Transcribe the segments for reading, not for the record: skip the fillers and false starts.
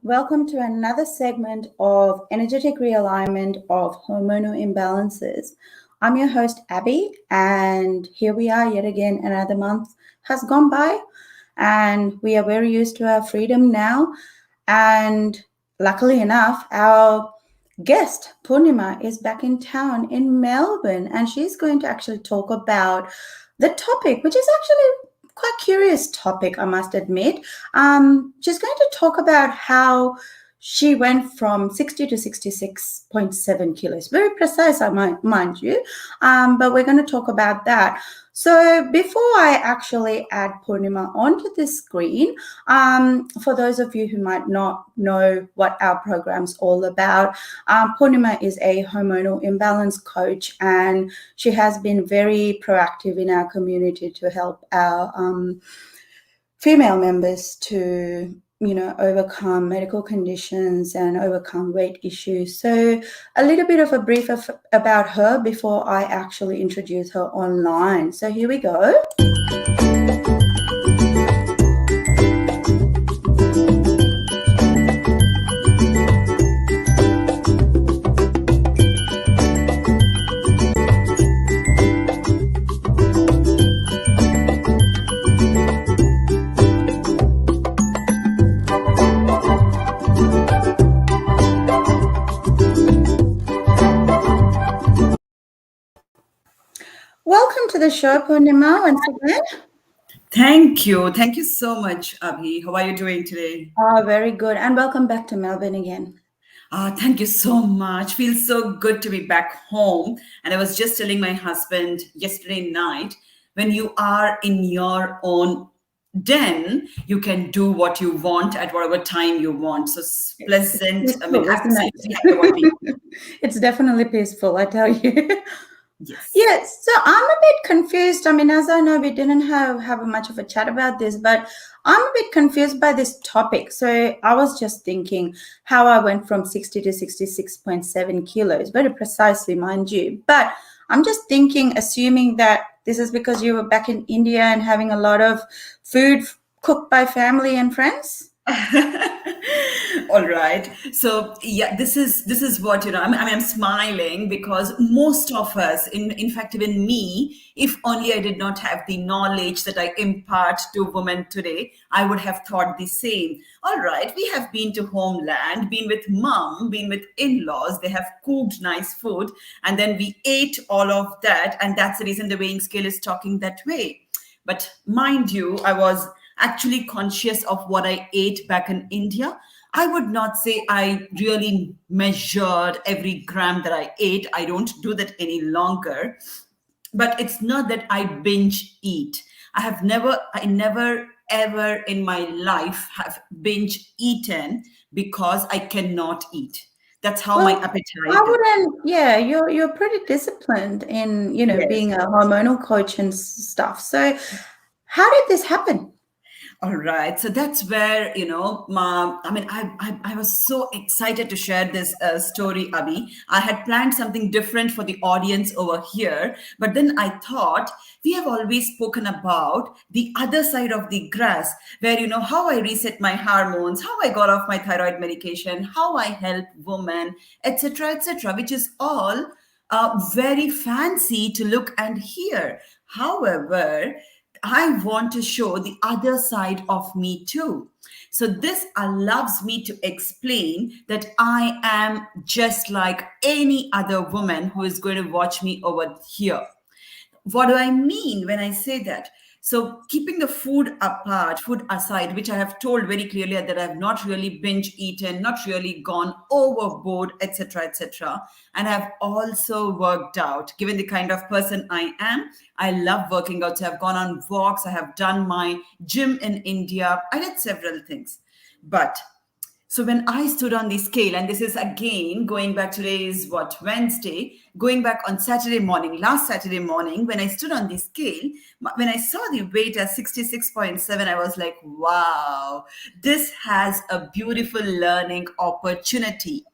Welcome to another segment of Energetic Realignment of Hormonal Imbalances. I'm your host, Abby, and here we are yet again. Another month has gone by, and we are very used to our freedom now. And luckily enough, our guest, Poornima, is back in town in Melbourne, and she's going to actually talk about the topic, which is actually quite curious topic, I must admit. She's going to talk about how she went from 60 to 66.7 kilos. Very precise, mind you. But we're going to talk about that. So before I actually add Poornima onto the screen, for those of you who might not know what our program's all about, Poornima is a hormonal imbalance coach, and she has been very proactive in our community to help our female members to overcome medical conditions and overcome weight issues. So a little bit of a brief about her before I actually introduce her online. So here we go. Welcome to the show, Poornima, once again. Thank you. Thank you so much, Abhi. How are you doing today? Very good. And welcome back to Melbourne again. Thank you so much. Feels so good to be back home. And I was just telling my husband yesterday night, when you are in your own den, you can do what you want at whatever time you want. So it's pleasant. It's definitely peaceful, I tell you. Yes. So I'm a bit confused. I mean, as I know, we didn't have much of a chat about this, but I'm a bit confused by this topic. So I was just thinking how I went from 60 to 66.7 kilos, very precisely, mind you. But I'm just thinking, assuming that this is because you were back in India and having a lot of food cooked by family and friends? All right. So yeah, this is what, I'm smiling because most of us, in fact, even me, if only I did not have the knowledge that I impart to women today, I would have thought the same. All right, we have been to homeland, been with mom, been with in-laws, they have cooked nice food, and then we ate all of that, and that's the reason the weighing scale is talking that way. But mind you, I was actually conscious of what I ate back in India. I would not say I really measured every gram that I ate. I don't do that any longer. But it's not that I binge eat. I never ever in my life have binge eaten because I cannot eat. That's how my appetite is. You're pretty disciplined in, Yes. being a hormonal coach and stuff. So how did this happen? All right. So that's where, I was so excited to share this story, Abhi. I had planned something different for the audience over here. But then I thought we have always spoken about the other side of the grass, where, how I reset my hormones, how I got off my thyroid medication, how I help women, etc., which is all very fancy to look and hear. However, I want to show the other side of me too. So this allows me to explain that I am just like any other woman who is going to watch me over here. What do I mean when I say that? So keeping the food aside, which I have told very clearly that I have not really binge eaten, not really gone overboard, etc., and I've also worked out. Given the kind of person I am, I love working out. So I've gone on walks. I have done my gym in India. I did several things, but so when I stood on the scale, and this is again going back, today is what, Wednesday, going back on last Saturday morning, when I stood on the scale, when I saw the weight as 66.7, I was like, wow, this has a beautiful learning opportunity.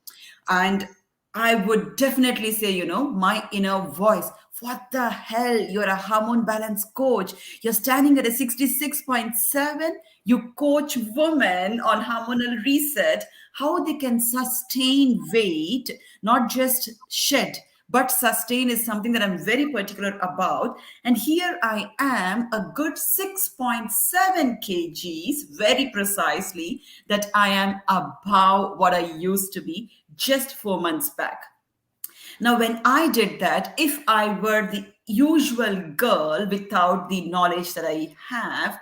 And I would definitely say, my inner voice, what the hell? You're a hormone balance coach. You're standing at a 66.7. You coach women on hormonal reset, how they can sustain weight, not just shed. But sustain is something that I'm very particular about. And here I am, a good 6.7 kgs, very precisely, that I am above what I used to be just 4 months back. Now, when I did that, if I were the usual girl without the knowledge that I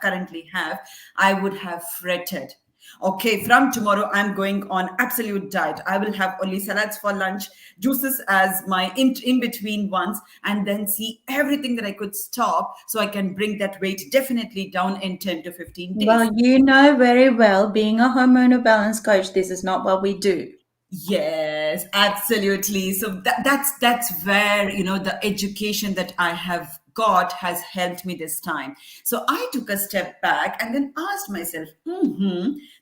currently have, I would have fretted. Okay, from tomorrow, I'm going on absolute diet. I will have only salads for lunch, juices as my in between ones, and then see everything that I could stop so I can bring that weight definitely down in 10 to 15 days. Well, you know very well, being a hormonal balance coach, this is not what we do. Yes, absolutely. So that's where the education that I have got has helped me this time. So I took a step back and then asked myself,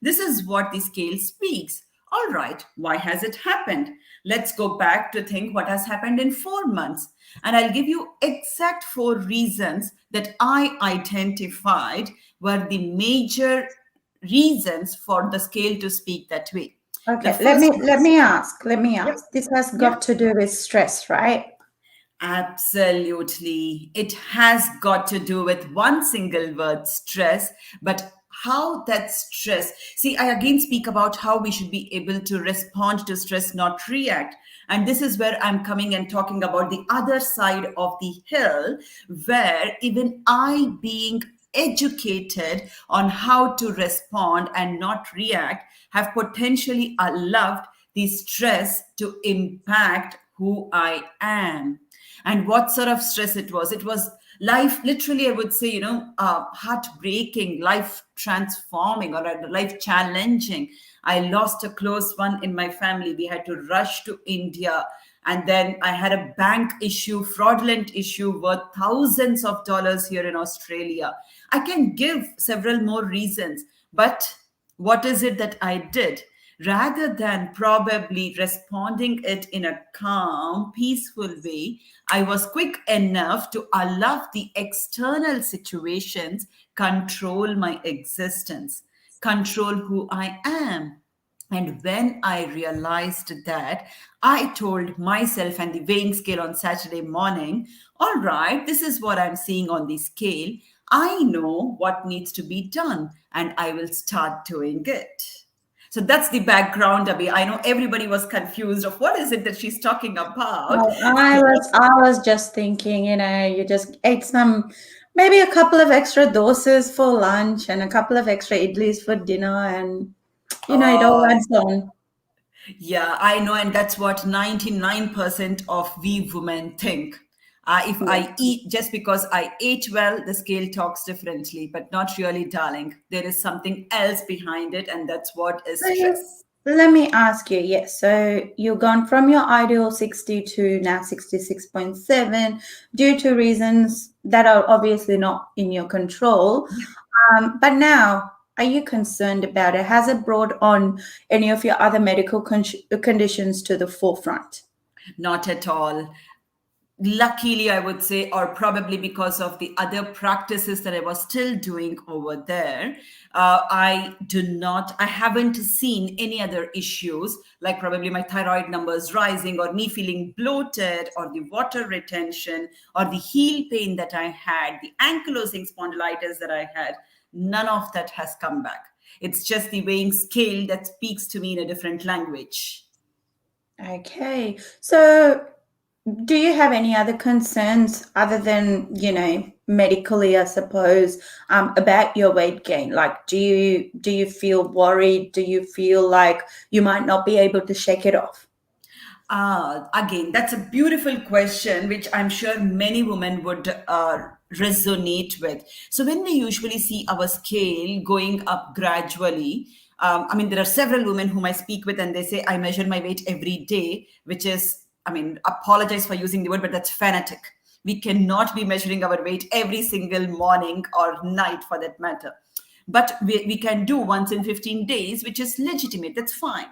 this is what the scale speaks. All right, why has it happened? Let's go back to think what has happened in 4 months. And I'll give you exact 4 reasons that I identified were the major reasons for the scale to speak that way. Okay, let me ask. This has got to do with stress, right? Absolutely. It has got to do with one single word, stress, but how that stress. See, I again speak about how we should be able to respond to stress, not react. And this is where I'm coming and talking about the other side of the hill, where even I, being educated on how to respond and not react, have potentially allowed the stress to impact who I am. And what sort of stress it was? It was life, literally, I would say, heartbreaking, life transforming, or life challenging. I lost a close one in my family. We had to rush to India. And then I had a bank issue, fraudulent issue worth thousands of dollars here in Australia. I can give several more reasons, but what is it that I did? Rather than probably responding it in a calm, peaceful way, I was quick enough to allow the external situations control my existence, control who I am. And when I realized that, I told myself and the weighing scale on Saturday morning, all right, this is what I'm seeing on the scale. I know what needs to be done, and I will start doing it. So that's the background, Abhi. I know everybody was confused of what is it that she's talking about. Well, I was just thinking, you just ate maybe a couple of extra doses for lunch and a couple of extra idlis for dinner, and it all Oh, adds on. yeah, I know. And that's what 99% of we women think. If I Yeah. eat, just because I ate well, the scale talks differently, but not really, darling. There is something else behind it, and that's what is So stress. let me ask you, yes. So you've gone from your ideal 60 to now 66.7 due to reasons that are obviously not in your control. But now, are you concerned about it? Has it brought on any of your other medical conditions to the forefront? Not at all. Luckily, I would say, or probably because of the other practices that I was still doing over there, I haven't seen any other issues like probably my thyroid numbers rising, or me feeling bloated, or the water retention, or the heel pain that I had, the ankylosing spondylitis that I had. None of that has come back. It's just the weighing scale that speaks to me in a different language. Okay. So do you have any other concerns other than, medically, I suppose, about your weight gain? Like, do you feel worried? Do you feel like you might not be able to shake it off? Again, that's a beautiful question, which I'm sure many women would resonate with. So, when we usually see our scale going up gradually, I mean, there are several women whom I speak with, and they say, I measure my weight every day, which is, I mean, apologize for using the word, but that's fanatic. We cannot be measuring our weight every single morning or night for that matter. But we can do once in 15 days, which is legitimate. That's fine.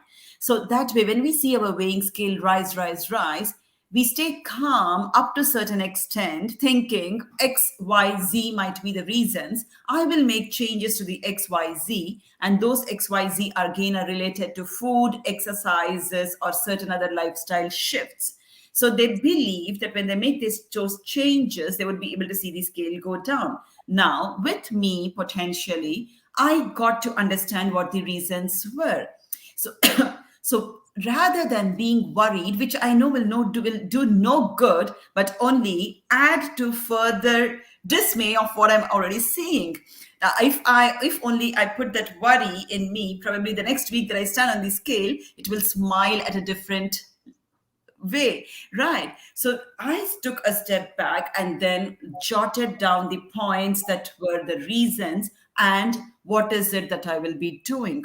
So that way, when we see our weighing scale rise, we stay calm up to a certain extent, thinking X, Y, Z might be the reasons. I will make changes to the X, Y, Z, and those X, Y, Z again are related to food, exercises, or certain other lifestyle shifts. So they believe that when they make those changes, they would be able to see the scale go down. Now, with me, potentially, I got to understand what the reasons were. So, so rather than being worried, which I know will do no good, but only add to further dismay of what I'm already seeing. If only I put that worry in me, probably the next week that I stand on the scale, it will smile at a different way, right? So I took a step back and then jotted down the points that were the reasons and what is it that I will be doing.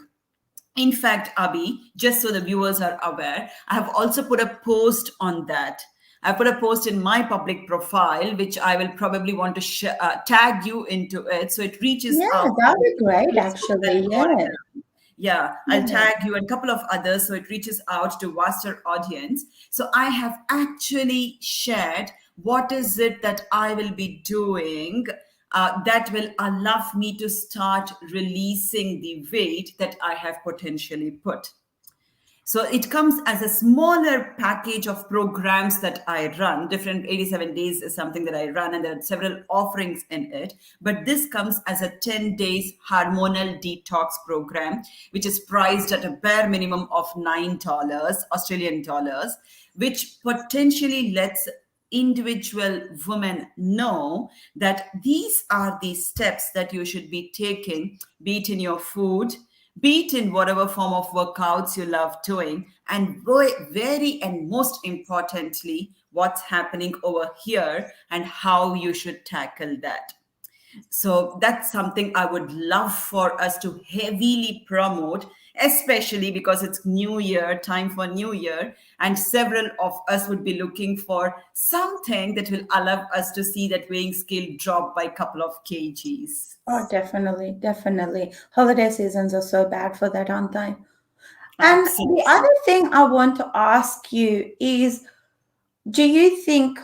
In fact, Abhi, just so the viewers are aware, I have also put a post on that. I put a post in my public profile, which I will probably want to tag you into it, so it reaches Yeah, out that would to be great, Facebook actually. Yeah. algorithm. Yeah, I'll Yeah. tag you and a couple of others so it reaches out to vaster audience. So I have actually shared what is it that I will be doing that will allow me to start releasing the weight that I have potentially put. So it comes as a smaller package of programs that I run. Different 87 days is something that I run, and there are several offerings in it. But this comes as a 10 days hormonal detox program, which is priced at a bare minimum of $9 Australian dollars, which potentially lets individual women know that these are the steps that you should be taking, be it in your food, be it in whatever form of workouts you love doing, and very and most importantly, what's happening over here and how you should tackle that. So that's something I would love for us to heavily promote, especially because it's New Year, time for New Year, and several of us would be looking for something that will allow us to see that weighing scale drop by a couple of kgs. Oh, definitely, definitely. Holiday seasons are so bad for that, aren't they? And the Absolutely. other thing I want to ask you is, do you think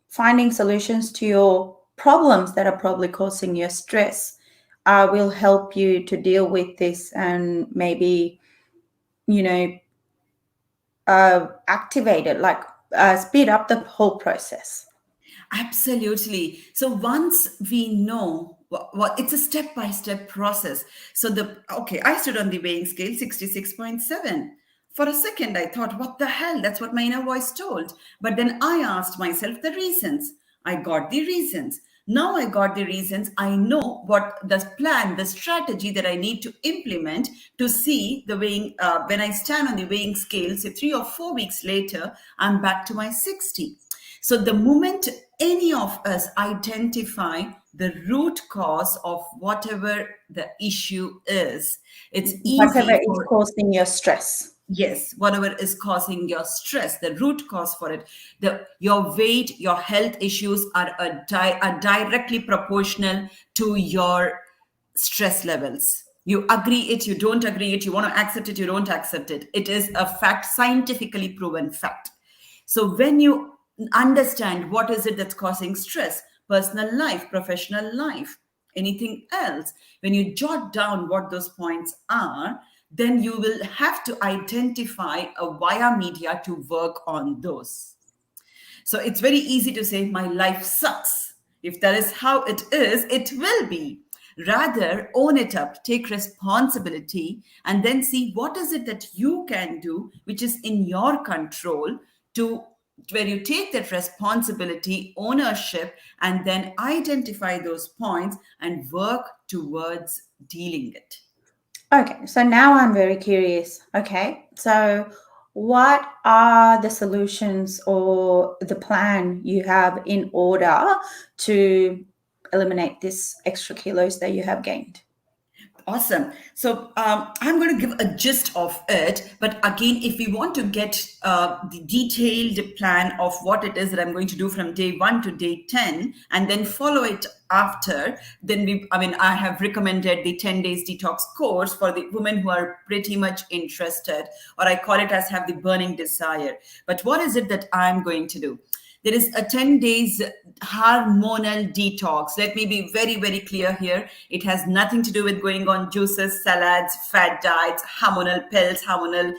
finding solutions to your problems that are probably causing you stress will help you to deal with this and maybe, you know, activate it, like speed up the whole process? Absolutely. So once we know what it's a step by step process. So I stood on the weighing scale 66.7. For a second, I thought, what the hell? That's what my inner voice told. But then I asked myself the reasons. I got the reasons. Now I got the reasons. I know what the plan, the strategy that I need to implement to see the weighing. When I stand on the weighing scale, say 3 or 4 weeks later, I'm back to my 60. So the moment any of us identify the root cause of whatever the issue is, it's Whatever easy is for, causing your stress. yes, whatever is causing your stress, the root cause for it, your weight, your health issues are directly proportional to your stress levels. You agree it, you don't agree it, you want to accept it, you don't accept it. It is a fact, scientifically proven fact. So when you understand what is it that's causing stress, personal life, professional life, anything else, when you jot down what those points are, then you will have to identify a via media to work on those. So it's very easy to say, my life sucks. If that is how it is, it will be. Rather, own it up, take responsibility, and then see what is it that you can do, which is in your control, to where you take that responsibility, ownership, and then identify those points and work towards dealing it. Okay, so now I'm very curious. Okay, so what are the solutions or the plan you have in order to eliminate this extra kilos that you have gained? Awesome. So I'm going to give a gist of it. But again, if we want to get the detailed plan of what it is that I'm going to do from day 1 to day 10 and then follow it after, then I have recommended the 10 days detox course for the women who are pretty much interested, or I call it as have the burning desire. But what is it that I'm going to do? There is a 10 days hormonal detox. Let me be very, very clear here. It has nothing to do with going on juices, salads, fat diets, hormonal pills, hormonal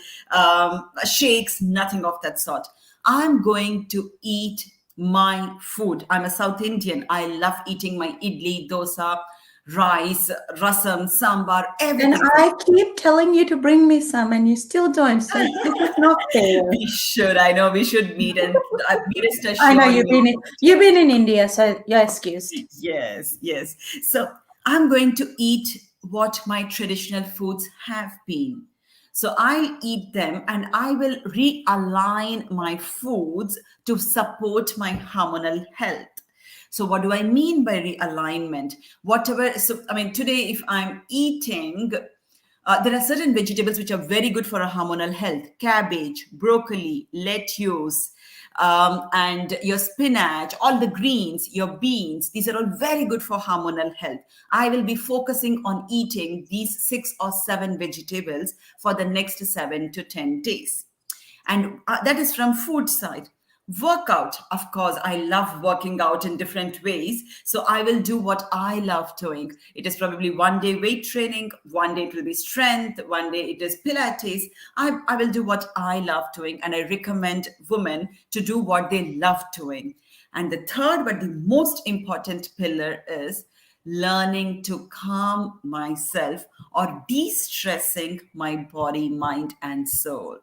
shakes, nothing of that sort. I'm going to eat my food. I'm a South Indian. I love eating my idli, dosa, rice, rasam, sambar, And everything. I keep telling you to bring me some, and you still don't. So this is not fair. We should. I know we should meet, and be rest assured. I know you've been in India, so you're excused. Yes, yes. So I'm going to eat what my traditional foods have been. So I'll eat them and I will realign my foods to support my hormonal health. So what do I mean by realignment? Today if I'm eating there are certain vegetables which are very good for our hormonal health: cabbage, broccoli, lettuce, and your spinach, all the greens, your beans. These are all very good for hormonal health. I will be focusing on eating these 6 or 7 vegetables for the next 7 to 10 days. And that is from food side. Workout, of course, I love working out in different ways, so I will do what I love doing. It is probably one day weight training, one day it will be strength, one day it is pilates. I will do what I love doing, and I recommend women to do what they love doing. And the third but the most important pillar is learning to calm myself, or de-stressing my body, mind and soul.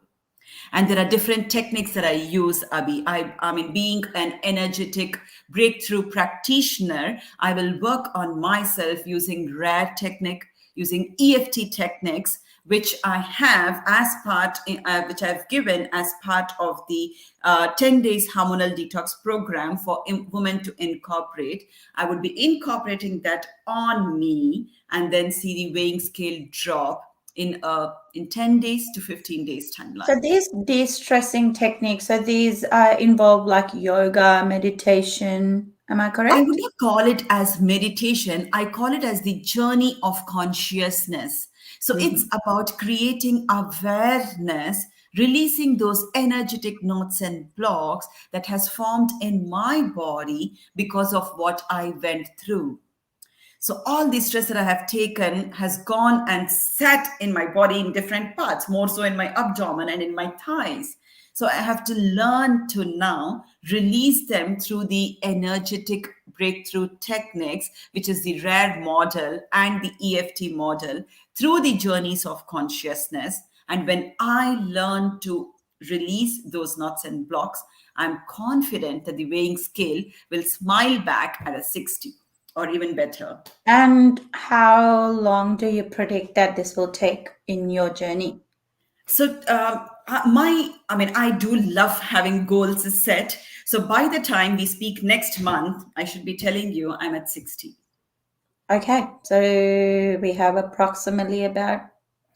And there are different techniques that I use, Abhi. Being an energetic breakthrough practitioner, I will work on myself using rare technique, using EFT techniques, which I have as part, which I've given as part of the 10 days hormonal detox program for women to incorporate. I would be incorporating that on me and then see the weighing scale drop in 10 days to 15 days timeline. So these de-stressing techniques, so these involve like yoga, meditation. Am I correct? I would not call it as meditation. I call it as the journey of consciousness. So it's about creating awareness, releasing those energetic knots and blocks that has formed in my body because of what I went through. So all the stress that I have taken has gone and sat in my body in different parts, more so in my abdomen and in my thighs. So I have to learn to now release them through the energetic breakthrough techniques, which is the rare model and the EFT model, through the journeys of consciousness. And when I learn to release those knots and blocks, I'm confident that the weighing scale will smile back at a 60. Or even better. And how long do you predict that this will take in your journey? So I do love having goals set. So by the time we speak next month, I should be telling you I'm at 60. Okay, so we have approximately about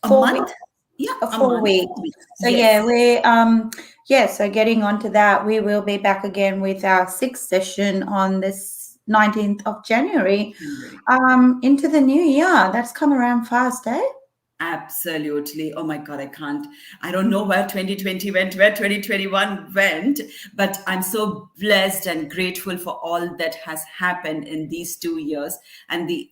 A 4 month? weeks. Yeah, a 4 weeks. So yes. So getting onto that, we will be back again with our 6th session on this 19th of January. Into the new year. That's come around fast, eh? Absolutely. Oh my God, I don't know where 2020 went, where 2021 went, but I'm so blessed and grateful for all that has happened in these 2 years, and the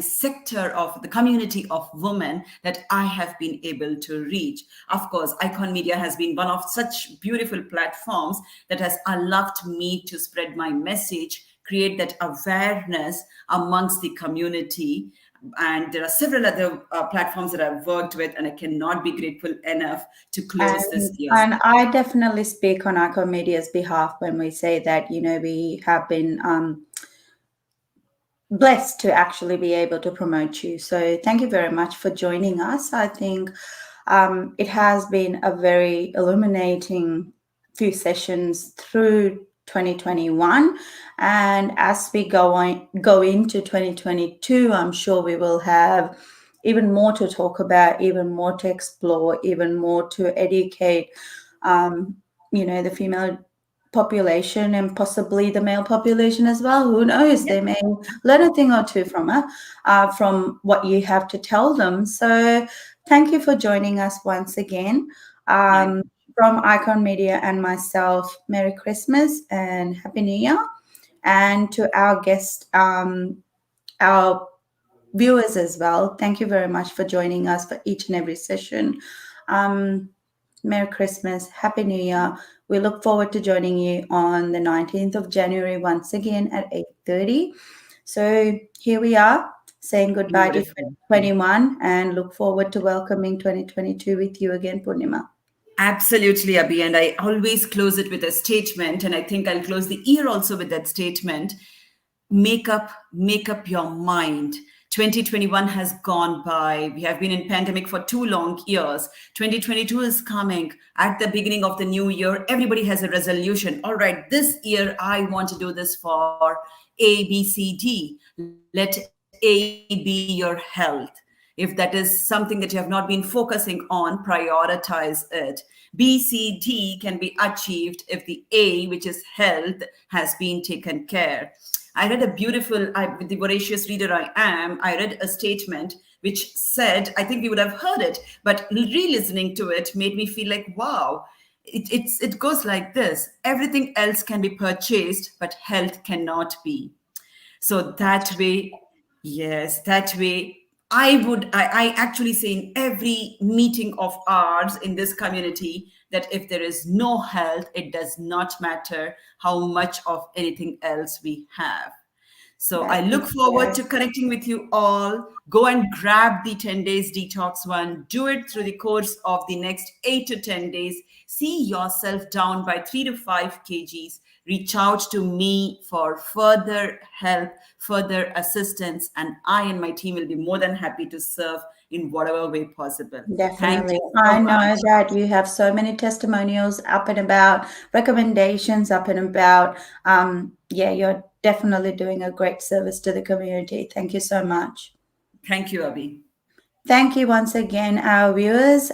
sector of the community of women that I have been able to reach. Of course, Icon Media has been one of such beautiful platforms that has allowed me to spread my message, create that awareness amongst the community. And there are several other platforms that I've worked with, and I cannot be grateful enough to close this year. And I definitely speak on Icon Media's behalf when we say that, we have been blessed to actually be able to promote you. So thank you very much for joining us. I think it has been a very illuminating few sessions through 2021, and as we go into 2022, I'm sure we will have even more to talk about, even more to explore, even more to educate, the female population and possibly the male population as well. Who knows? Yeah. They may learn a thing or two from her, from what you have to tell them. So thank you for joining us once again. My From Icon Media and myself, Merry Christmas and Happy New Year. And to our guest, our viewers as well, thank you very much for joining us for each and every session. Um, Merry Christmas, Happy New Year. We look forward to joining you on the 19th of January once again at 8:30. So here we are saying goodbye to beautiful. 2021 and look forward to welcoming 2022 with you again, Poornima. Absolutely, Abhi. And I always close it with a statement, and I think I'll close the year also with that statement. Make up your mind. 2021 has gone by. We have been in pandemic for 2 long years. 2022 is coming. At the beginning of the new year, everybody has a resolution. All right, this year I want to do this for A, B, C, D. Let A be your health. If that is something that you have not been focusing on, prioritize it. B, C, D can be achieved if the A, which is health, has been taken care. I read a beautiful, with the voracious reader I am, I read a statement which said, I think we would have heard it, but re-listening to it made me feel like, wow, it goes like this. Everything else can be purchased, but health cannot be. So that way, yes, that way, I actually say in every meeting of ours in this community that if there is no health, it does not matter how much of anything else we have. So I That is look forward to connecting with you all. Go and grab the 10 days detox one. Do it through the course of the next 8 to 10 days. See yourself down by 3 to 5 kgs. Reach out to me for further help, further assistance, and I and my team will be more than happy to serve in whatever way possible. Thank definitely. you I so know much. that you have so many testimonials up and about, recommendations up and about. Yeah, you're definitely doing a great service to the community. Thank you so much. Thank you, Abhi. Thank you once again, our viewers.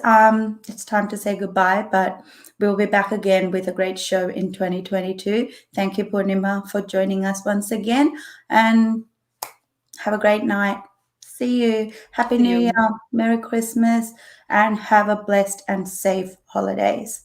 It's time to say goodbye, but we'll be back again with a great show in 2022. Thank you, Poornima, for joining us once again, and have a great night. See you. Happy See New you. Year. Merry Christmas, and have a blessed and safe holidays.